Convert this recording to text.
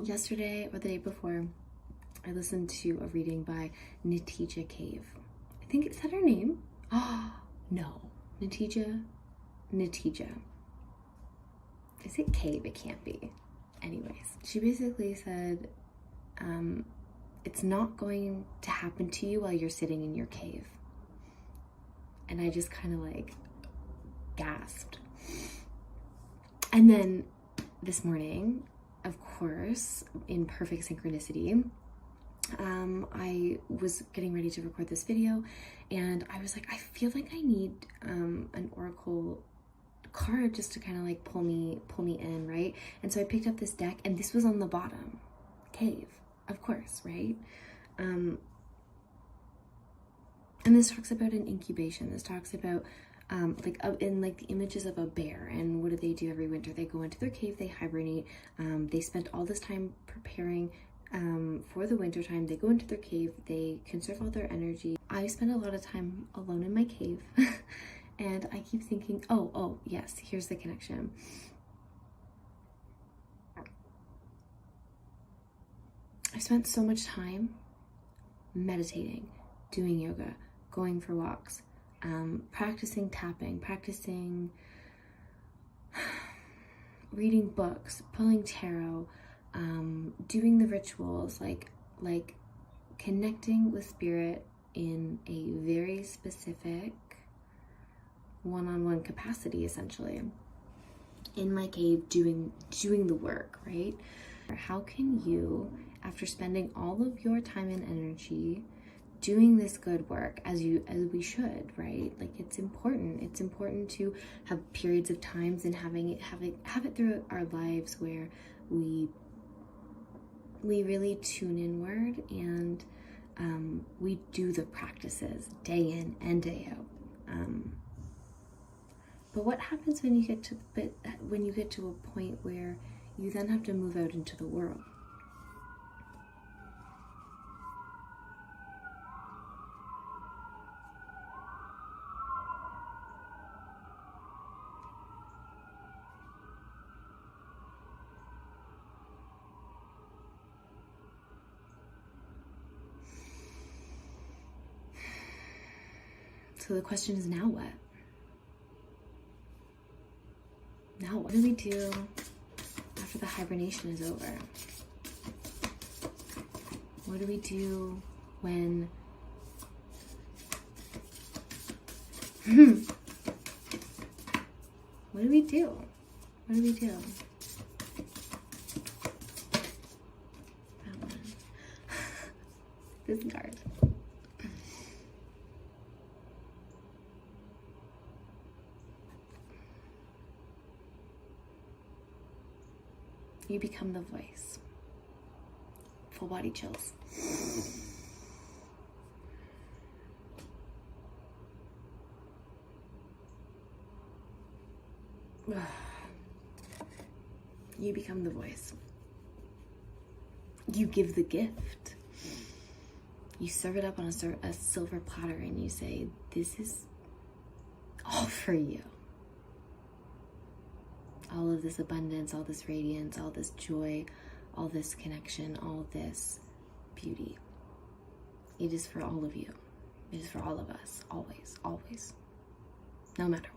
Yesterday or the day before, I listened to a reading by Natija Cave. I think, is that her name? Oh, no. Natija. Is it Cave? It can't be. Anyways, she basically said, it's not going to happen to you while you're sitting in your cave. And I just kind of like gasped. And then this morning, of course, in perfect synchronicity, I was getting ready to record this video, and I was like, I feel like I need an oracle card just to kind of like pull me in, right? And so I picked up this deck, and this was on the bottom. Cave, of course, right? And this talks about an incubation. This talks about in like the images of a bear, and what do every winter? They go into their cave, they hibernate. They spent all this time preparing for the winter time. They go into their cave, they conserve all their energy. I spend a lot of time alone in my cave and I keep thinking, oh yes, here's the connection. I spent so much time meditating, doing yoga, going for walks, practicing tapping, practicing reading books, pulling tarot, doing the rituals, like connecting with spirit in a very specific one-on-one capacity, essentially, in my cave, doing the work, right? How can you, after spending all of your time and energy doing this good work, as we should, right? Like, it's important to have periods of times and have it through our lives where we really tune inward and we do the practices day in and day out. But what happens when you get to a point where you then have to move out into the world? So the question is, now what? Now what do we do after the hibernation is over? What do we do when what do we do? That one. This card. You become the voice. Full body chills. You become the voice. You give the gift. You serve it up on a silver platter and you say, this is all for you. All of this abundance, all this radiance, all this joy, all this connection, all this beauty. It is for all of you. It is for all of us, always, always, no matter what.